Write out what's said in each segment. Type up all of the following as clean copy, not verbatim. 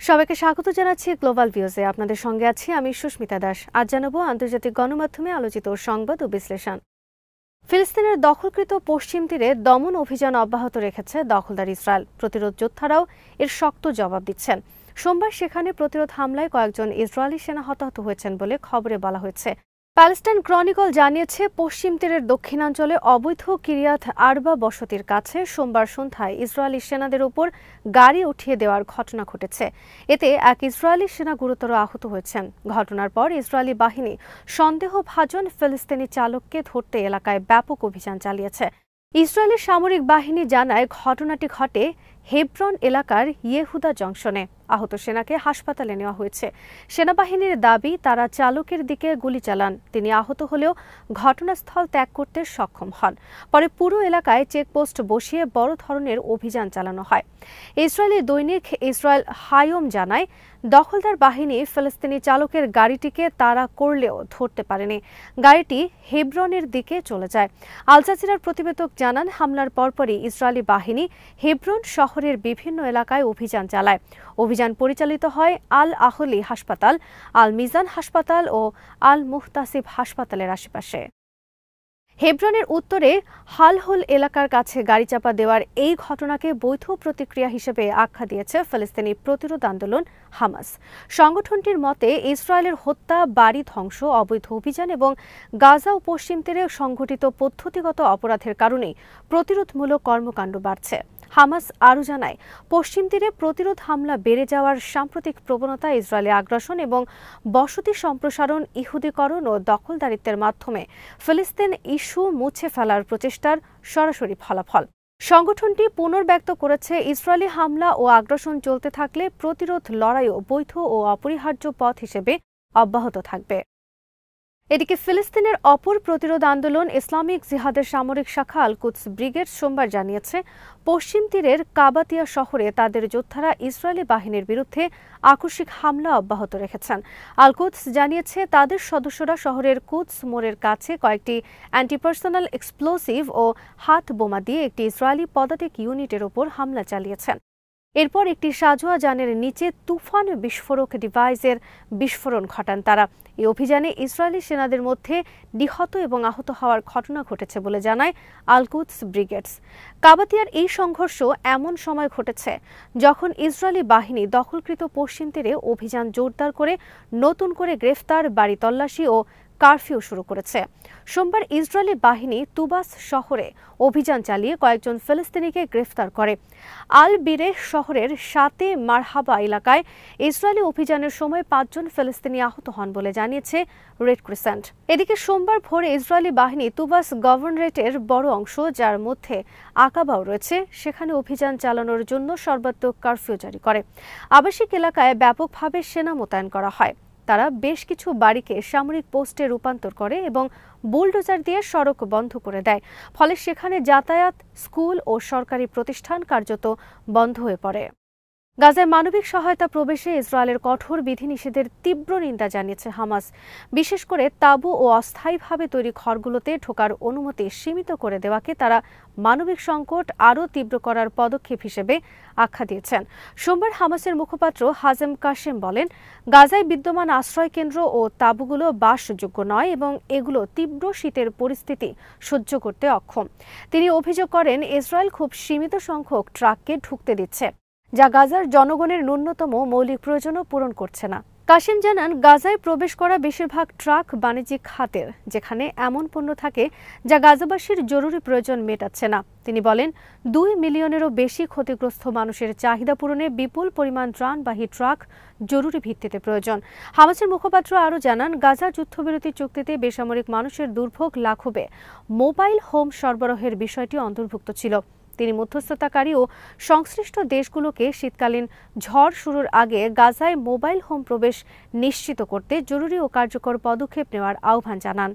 সবাইকে স্বাগত জানাচ্ছি গ্লোবাল ভিউজে। আপনাদের সঙ্গে আছি আমি সুস্মিতা দাস। আজ জানাবো আন্তর্জাতিক গণমাধ্যমে আলোচিত সংবাদ ও বিশ্লেষণ। ফিলিস্তিনের দখলকৃত পশ্চিম তীরে দমন অভিযান অব্যাহত রেখেছে দখলদার ইসরায়েল। প্রতিরোধ যোদ্ধারাও এর শক্ত জবাব দিচ্ছেন। সোমবার সেখানে প্রতিরোধ হামলায় কয়েকজন ইসরায়েলি সেনা হতাহত হয়েছেন বলে খবরে বলা হয়েছে। প্যালেস্টাইন ক্রনিকল জানিয়েছে, পশ্চিম তীরের দক্ষিণাঞ্চলে অবৈধ কিরিয়াত আরবা বসতির কাছে সোমবার সন্ধ্যায় ইসরায়েলি সেনাদের উপর গাড়ি উঠিয়ে দেওয়ার ঘটনা ঘটেছে। এতে এক ইসরায়েলি সেনা গুরুতর আহত হয়েছেন। ঘটনার পর ইসরায়েলি বাহিনী সন্দেহভাজন ফিলিস্তিনি চালককে ধরতে এলাকায় ব্যাপক অভিযান চালিয়েছে। ইসরায়েলের সামরিক বাহিনী জানায়, ঘটনাটি ঘটে হেব্রন এলাকার ইয়েহুদা জংশনে। আহত সেনাকে হাসপাতালে নেওয়া হয়েছে। সেনাবাহিনীর দাবি, তারা চালকের দিকে গুলি চালান। তিনি আহত হলেও ঘটনাস্থল ত্যাগ করতে সক্ষম হন। পরে পুরো এলাকায় চেকপোস্ট বসিয়ে বড় ধরনের অভিযান চালানো হয়। ইসরায়েলি দৈনিক ইসরায়েল হায়ম জানায়, দখলদার বাহিনী ফিলিস্তিনি চালকের গাড়িটিকে তাড়া করলেও ধরতে পারেনি। গাড়িটি হেব্রনের দিকে চলে যায়। আল জাজিরার প্রতিবেদক জানান, হামলার পরপরই ইসরায়েলি বাহিনী হেব্রন শহরের বিভিন্ন এলাকায় অভিযান চালায়। অভিযান পরিচালিত হয় আল আহলি হাসপাতাল, আল মিজান হাসপাতাল ও আল মুহতাসিব হাসপাতালের আশেপাশে। হেব্রনের উত্তরে হালহুল এলাকার কাছে গাড়ি চাপা দেওয়ার এই ঘটনাকে বৈধ প্রতিক্রিয়া হিসেবে আখ্যা দিয়েছে ফিলিস্তিনি প্রতিরোধ আন্দোলন হামাস। সংগঠনটির মতে, ইসরায়েলের হত্যা, বাড়ি ধ্বংস, অবৈধ অভিযান এবং গাজা ও পশ্চিম তীরে সংঘটিত পদ্ধতিগত অপরাধের কারণেই প্রতিরোধমূলক কর্মকাণ্ড বাড়ছে। হামাস আরও জানায়, পশ্চিম তীরে প্রতিরোধ হামলা বেড়ে যাওয়ার সাম্প্রতিক প্রবণতা ইসরায়েলি আগ্রাসন এবং বসতি সম্প্রসারণ, ইহুদিকরণ ও দখলদারিত্বের মাধ্যমে ফিলিস্তিন ইস্যু মুছে ফেলার প্রচেষ্টার সরাসরি ফলাফল। সংগঠনটি পুনর্ব্যক্ত করেছে, ইসরায়েলি হামলা ও আগ্রাসন চলতে থাকলে প্রতিরোধ লড়াইও বৈধ ও অপরিহার্য পথ হিসেবে অব্যাহত থাকবে। এদিকে ফিলিস্তিনের অপর প্রতিরোধ আন্দোলন ইসলামিক জিহাদের সামরিক শাখা আল কুদস ব্রিগেড সোমবার জানিয়েছে, পশ্চিম তীরের কাবাতিয়া শহরে তাদের যোদ্ধারা ইসরায়েলি বাহিনীর বিরুদ্ধে আকস্মিক হামলা অব্যাহত রেখেছেন। আল কুদস জানিয়েছে, তাদের সদস্যরা শহরের কুদস মোড়ের কাছে কয়েকটি অ্যান্টিপার্সোনাল এক্সপ্লোসিভ ও হাত বোমা দিয়ে একটি ইসরায়েলি পদাতিক ইউনিটের ওপর হামলা চালিয়েছেন। এরপর একটি সাজোয়া যানের নিচে তুফান বিস্ফোরক ডিভাইসের বিস্ফোরণ ঘটান তারা। এই অভিযানে ইসরায়েলি সেনাদের মধ্যে নিহত এবং আহত হওয়ার ঘটনা ঘটেছে বলে জানায় আল কুদস ব্রিগেডস। কাবাতিয়ার এই সংঘর্ষ এমন সময় ঘটেছে যখন ইসরায়েলি বাহিনী দখলকৃত পশ্চিম তীরে অভিযান জোরদার করে নতুন করে গ্রেফতার, বাড়ি তল্লাশি ও কারফিউ শুরু করেছে। সোমবার ইসরায়েলি বাহিনী তুবাস শহরে অভিযান চালিয়ে কয়েকজন ফিলিস্তিনিকে গ্রেফতার করে। আল বিরেহ শহরের সাতে মারহাবা এলাকায় ইসরায়েলি অভিযানের সময় 5 জন ফিলিস্তিনি আহত হন বলে জানিয়েছে রেড ক্রিসেন্ট। এদিকে সোমবার ভোরে ইসরায়েলি বাহিনী তুবাস গভর্নরেটের বড় অংশ, যার মধ্যে আকাবাও রয়েছে, সেখানে অভিযান চালানোর জন্য সর্বাত্মক কারফিউ জারি করে। আবাসিক এলাকায় ব্যাপকভাবে সেনা মোতায়েন করা হয়। তারা বেশ কিছু বাড়িকে সামরিক পোস্টে রূপান্তর করে এবং বুলডোজার দিয়ে সড়ক বন্ধ করে দেয়। ফলে সেখানে যাতায়াত, স্কুল ও সরকারি প্রতিষ্ঠান কার্যত বন্ধ হয়ে পড়ে। গাজায় মানবিক সহায়তা প্রবেশে ইসরায়েলের কঠোর বিধিনিষেধের তীব্র নিন্দা জানিয়েছে হামাস। বিশেষ করে তাঁবু ও অস্থায়ীভাবে তৈরি ঘরগুলোতে ঢোকার অনুমতি সীমিত করে দেওয়াকে তারা মানবিক সংকট আরও তীব্র করার পদক্ষেপ হিসেবে আখ্যা দিয়েছেন। সোমবার হামাসের মুখপাত্র হাজেম কাশেম বলেন, গাজায় বিদ্যমান আশ্রয় কেন্দ্র ও তাঁবুগুলো বাসযোগ্য নয় এবং এগুলো তীব্র শীতের পরিস্থিতি সহ্য করতে অক্ষম। তিনি অভিযোগ করেন, ইসরায়েল খুব সীমিত সংখ্যক ট্রাককে ঢুকতে দিচ্ছে, যা গাজার জনগণের ন্যূনতম মৌলিক প্রয়োজনও পূরণ করছে না। কাশেম জানান, গাজায় প্রবেশ করা বেশিরভাগ ট্রাক বাণিজ্যিক খাতের, যেখানে এমন পণ্য থাকে যা গাজাবাসীর জরুরি প্রয়োজন মেটাচ্ছে না। তিনি বলেন, 2 মিলিয়নেরও বেশি ক্ষতিগ্রস্ত মানুষের চাহিদা পূরণে বিপুল পরিমাণ ত্রাণবাহী ট্রাক জরুরি ভিত্তিতে প্রয়োজন। হামাসের মুখপাত্র আরও জানান, গাজার যুদ্ধবিরতি চুক্তিতে বেসামরিক মানুষের দুর্ভোগ লাঘবে মোবাইল হোম সরবরাহের বিষয়টি অন্তর্ভুক্ত ছিল। তিনি মধ্যস্থতাকারী ও সংশ্লিষ্ট দেশগুলোকে শীতকালীন ঝড় শুরুর আগে গাজায় মোবাইল হোম প্রবেশ নিশ্চিত করতে জরুরি ও কার্যকর পদক্ষেপ নেওয়ার আহ্বান জানান।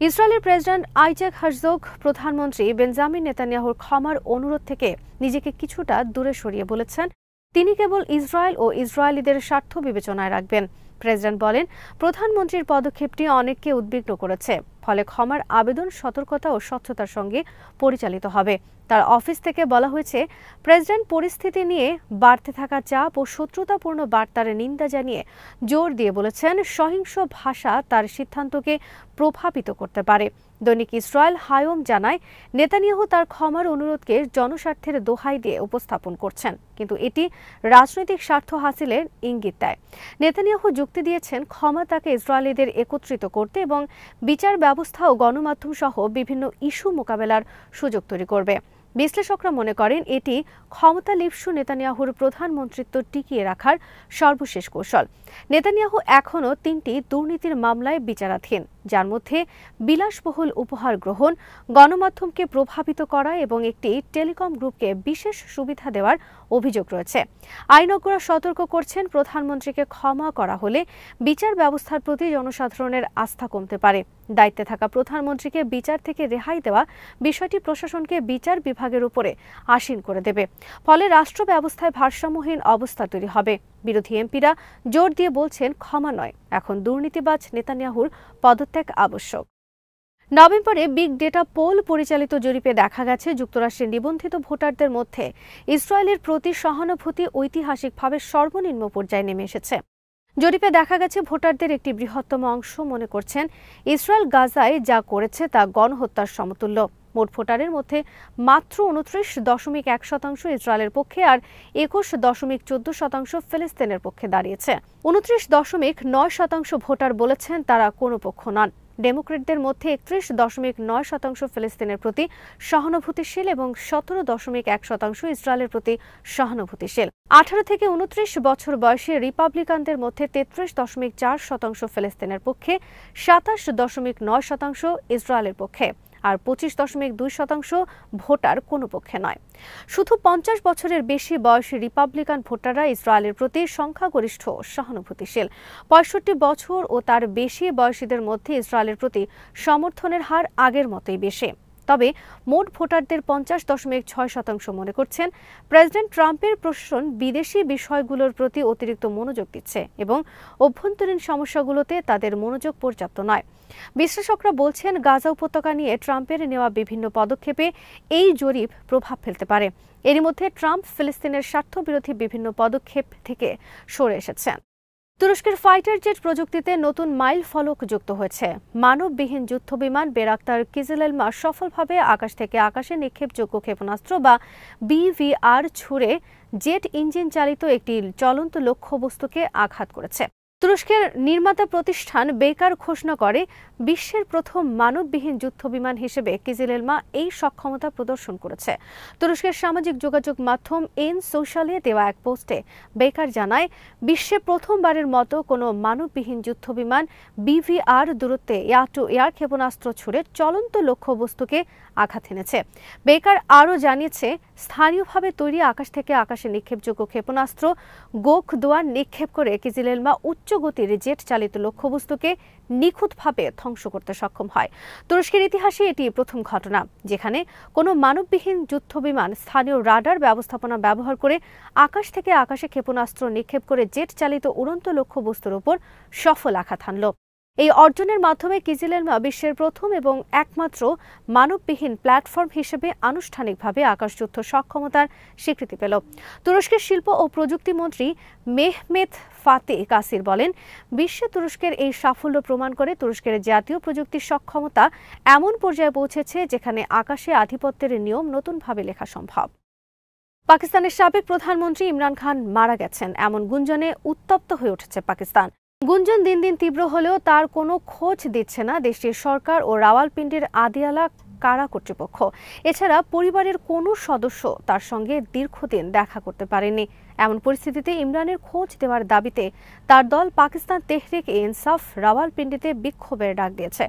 ইসরায়েলের প্রেসিডেন্ট আইজাক হারজোগ প্রধানমন্ত্রী বেঞ্জামিন নেতানিয়াহুর ক্ষমার অনুরোধ থেকে নিজেকে কিছুটা দূরে সরিয়ে বলেছেন, তিনি কেবল ইসরায়েল ও ইসরায়েলিদের স্বার্থ বিবেচনায় রাখবেন। প্রেসিডেন্ট বলেন, প্রধানমন্ত্রীর পদক্ষেপটি অনেককে উদ্বিগ্ন করেছে। ফলে ক্ষমার আবেদন সতর্কতা ও স্বচ্ছতার সঙ্গে পরিচালিত হবে। তার অফিস থেকে বলা হয়েছে, প্রেসিডেন্ট পরিস্থিতি নিয়ে বাড়তে থাকা চাপ ও শত্রুতাপূর্ণ বার্তার নিন্দা জানিয়ে জোর দিয়ে বলেছেন, সহিংস ভাষা তার সিদ্ধান্তকে প্রভাবিত করতে পারে। দৈনিক ইসরায়েল হায়ম জানায়, নেতানিয়াহু তার ক্ষমার অনুরোধকে জনস্বার্থের দোহাই দিয়ে উপস্থাপন করছেন, কিন্তু এটি রাজনৈতিক স্বার্থ হাসিলের ইঙ্গিত দেয়। নেতানিয়াহু যুক্তি দিয়েছেন, ক্ষমা তাকে ইসরায়েলিদের একত্রিত করতে এবং বিচার ব্যবস্থা ও গণমাধ্যম সহ বিভিন্ন ইস্যু মোকাবেলার সুযোগ তৈরি করবে। বিশ্লেষকরা মনে করেন, এটি ক্ষমতা লিপ্সু নেতানিয়াহুর প্রধানমন্ত্রিত্ব টিকিয়ে রাখার সর্বশেষ কৌশল। নেতানিয়াহু এখনও 3টি দুর্নীতির মামলায় বিচারাধীন, যার মধ্যে বিলাসবহুল উপহার গ্রহণ, গণমাধ্যমকে প্রভাবিত করা এবং একটি টেলিকম গ্রুপকে বিশেষ সুবিধা দেওয়ার অভিযোগ রয়েছে। আইনজ্ঞরা সতর্ক করছেন, প্রধানমন্ত্রীকে ক্ষমা করা হলে বিচার ব্যবস্থার প্রতি জনসাধারণের আস্থা কমতে পারে। দায়িত্বে থাকা প্রধানমন্ত্রীকে বিচার থেকে রেহাই দেওয়া বিষয়টি প্রশাসনকে বিচার বিভাগের উপরে আসীন করে দেবে। ফলে রাষ্ট্র ব্যবস্থায় ভারসাম্যহীন অবস্থা তৈরি হবে। বিরোধী এমপিরা জোর দিয়ে বলছেন, ক্ষমা নয়, এখন দুর্নীতিবাজ নেতানিয়াহুর পদত্যাগ আবশ্যক। নভেম্বরে বিগ ডেটা পোল পরিচালিত জরিপে দেখা গেছে, যুক্তরাষ্ট্রের নিবন্ধিত ভোটারদের মধ্যে ইসরায়েলের প্রতি সহানুভূতি ঐতিহাসিকভাবে সর্বনিম্ন পর্যায়ে নেমে এসেছে। জরিপে দেখা গেছে, ভোটারদের একটি বৃহত্তম অংশ মনে করছেন, ইসরায়েল গাজায় যা করেছে তা গণহত্যার সমতুল্য। মোট ভোটারের মধ্যে মাত্র 29.1% ইসরায়েলের পক্ষে আর 21.14% ফিলিস্তিনের পক্ষে দাঁড়িয়েছে। 29.9% ভোটার বলেছেন তারা কোনো পক্ষ নন। ডেমোক্রেটদের মধ্যে 31.9% ফিলিস্তিনের প্রতি সহানুভূতিশীল এবং 17.1% ইসরায়েলের প্রতি সহানুভূতিশীল। 18 থেকে 29 বছর বয়সী রিপাবলিকানদের মধ্যে 33.4% ফিলিস্তিনের পক্ষে, 27.9% ইসরায়েলের পক্ষে আর 25.2% ভোটার কোনো পক্ষে নয়। শুধু 50 বছরের বেশি বয়সী রিপাবলিকান ভোটাররা ইসরায়েলের প্রতি সংখ্যাগরিষ্ঠ সহানুভূতিশীল। 65 বছর ও তার বেশি বয়সীদের মধ্যে ইসরায়েলের প্রতি সমর্থনের হার আগের মতোই বেশি। তবে মোট ভোটারদের 50.6% মনে করছেন, প্রেসিডেন্ট ট্রাম্পের প্রশাসন বিদেশি বিষয়গুলোর প্রতি অতিরিক্ত মনোযোগ দিচ্ছে এবং অভ্যন্তরীণ সমস্যাগুলোতে তাদের মনোযোগ পর্যাপ্ত নয়। বিশ্লেষকরা বলছেন, গাজা উপত্যকা নিয়ে ট্রাম্পের নেওয়া বিভিন্ন পদক্ষেপে এই জরিপ প্রভাব ফেলতে পারে। এরই মধ্যে ট্রাম্প ফিলিস্তিনের স্বার্থবিরোধী বিভিন্ন পদক্ষেপ থেকে সরে এসেছেন। তুরস্কের ফাইটার জেট প্রযুক্তিতে নতুন মাইল ফলক যুক্ত হয়েছে। মানববিহীন যুদ্ধবিমান বেরাক্তার কিজেলেলমা সফলভাবে আকাশ থেকে আকাশে নিক্ষেপযোগ্য ক্ষেপণাস্ত্র বা BVR ছুড়ে জেট ইঞ্জিন চালিত একটি চলন্ত লক্ষ্যবস্তুকে আঘাত করেছে। তুরস্কের নির্মাতা প্রতিষ্ঠান বেকার ঘোষণা করে, বিশ্বের প্রথম মানববিহীন যুদ্ধবিমান হিসেবে কিজেলেলমা এই সক্ষমতা প্রদর্শন করেছে। তুরস্কের সামাজিক যোগাযোগ মাধ্যম এন সোশ্যালে দেওয়া এক পোস্টে বেকার জানায়, বিশ্বে প্রথমবারের মতো কোনো মানববিহীন যুদ্ধবিমান BVR দূরত্বে এয়ার টু এয়ার ক্ষেপণাস্ত্র ছুড়ে চলন্ত লক্ষ্যবস্তুকে আঘাত এনেছে। বেকার আরও জানিয়েছে, স্থানীয়ভাবে তৈরি আকাশ থেকে আকাশে নিক্ষেপযোগ্য ক্ষেপণাস্ত্র গোখ দোয়ান নিক্ষেপ করে কিজেলেলমা উচ্চ গতির জেট চালিত লক্ষ্যবস্তুকে নিখুঁতভাবে ধ্বংস করতে সক্ষম হয়। তুরস্কের ইতিহাসে এটি প্রথম ঘটনা যেখানে কোনো মানববিহীন যুদ্ধবিমান স্থানীয় রাডার ব্যবস্থাপনা ব্যবহার করে আকাশ থেকে আকাশে ক্ষেপণাস্ত্র নিক্ষেপ করে জেট চালিত উড়ন্ত লক্ষ্যবস্তুর উপর সফল আঘাত হানল। এই অর্জনের মাধ্যমে কিজেলেলমা বিশ্বের প্রথম এবং একমাত্র মানববিহীন প্ল্যাটফর্ম হিসেবে আনুষ্ঠানিকভাবে আকাশযুদ্ধ সক্ষমতার স্বীকৃতি পেল। তুরস্কের শিল্প ও প্রযুক্তি মন্ত্রী মেহমেত ফাতে কাসির বলেন, বিশ্বে তুরস্কের এই সাফল্য প্রমাণ করে তুরস্কের জাতীয় প্রযুক্তির সক্ষমতা এমন পর্যায়ে পৌঁছেছে যেখানে আকাশে আধিপত্যের নিয়ম নতুনভাবে লেখা সম্ভব। পাকিস্তানের সাবেক প্রধানমন্ত্রী ইমরান খান মারা গেছেন এমন গুঞ্জনে উত্তপ্ত হয়ে উঠেছে পাকিস্তান। গুঞ্জন দিন দিন তীব্র হলেও তার কোনো খোঁজ দিচ্ছে না দেশটির সরকার ও রাওয়ালপিন্ডির আদিয়ালা কারা কর্তৃপক্ষ। এছাড়া পরিবারের কোনো সদস্য তার সঙ্গে দীর্ঘদিন দেখা করতে পারেনি। এমন পরিস্থিতিতে ইমরানের খোঁজ দেওয়ার দাবিতে তার দল পাকিস্তান তেহরিক এ ইনসাফ রাওয়ালপিন্ডিতে বিক্ষোভের ডাক দিয়েছে।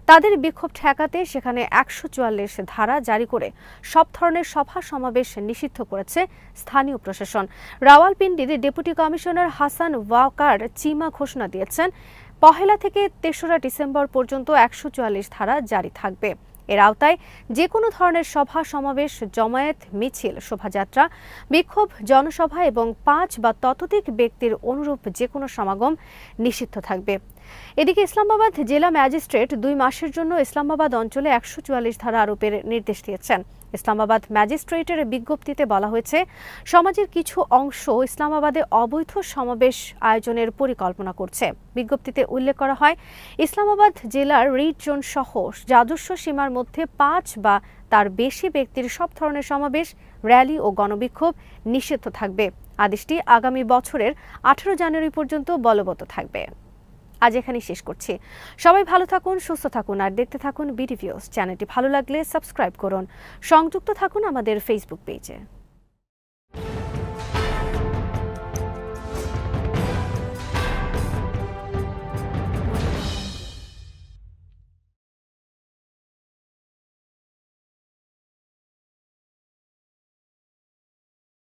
তাদের বিক্ষোভ ঠেকাতে সেখানে 144 ধারা জারি করে সব ধরনের সভা সমাবেশ নিষিদ্ধ করেছে স্থানীয় প্রশাসন। রাওয়ালপিন্ডির ডেপুটি কমিশনার হাসান ওয়াকার চিমা ঘোষণা দিয়েছেন, 1 থেকে 3রা ডিসেম্বর পর্যন্ত 144 ধারা জারি থাকবে। এর আওতায় যে কোনো ধরনের সভা সমাবেশ, জমায়েত, মিছিল, শোভাযাত্রা, বিক্ষোভ, জনসভা এবং 5 বা ততোধিক ব্যক্তির অনুরূপ যে কোনো সমাগম নিষিদ্ধ থাকবে। এদিকে ইসলামাবাদ জেলা ম্যাজিস্ট্রেট 2 মাসের জন্য ইসলামাবাদ অঞ্চলে 144 ধারা আরোপের নির্দেশ দিয়েছেন। ইসলামাবাদ ম্যাজিস্ট্রেটের বিজ্ঞপ্তিতে বলা হয়েছে, সমাজের কিছু অংশ ইসলামাবাদে অবৈধ সমাবেশ আয়োজনের পরিকল্পনা করছে। বিজ্ঞপ্তিতে উল্লেখ করা হয়, ইসলামাবাদ জেলার রিড জোন সহ রাজস্ব সীমার মধ্যে 5 বা তার বেশি ব্যক্তির সব ধরনের সমাবেশ, র্যালি ও গণবিক্ষোভ নিষিদ্ধ থাকবে। আদেশটি আগামী বছরের 18 জানুয়ারি পর্যন্ত বলবৎ থাকবে। আজ এখানেই শেষ করছি। সবাই ভালো থাকুন, সুস্থ থাকুন আর দেখতে থাকুন বিডি ভিউজ। চ্যানেলটি ভালো লাগলে সাবস্ক্রাইব করুন। সংযুক্ত থাকুন আমাদের ফেসবুক পেজে।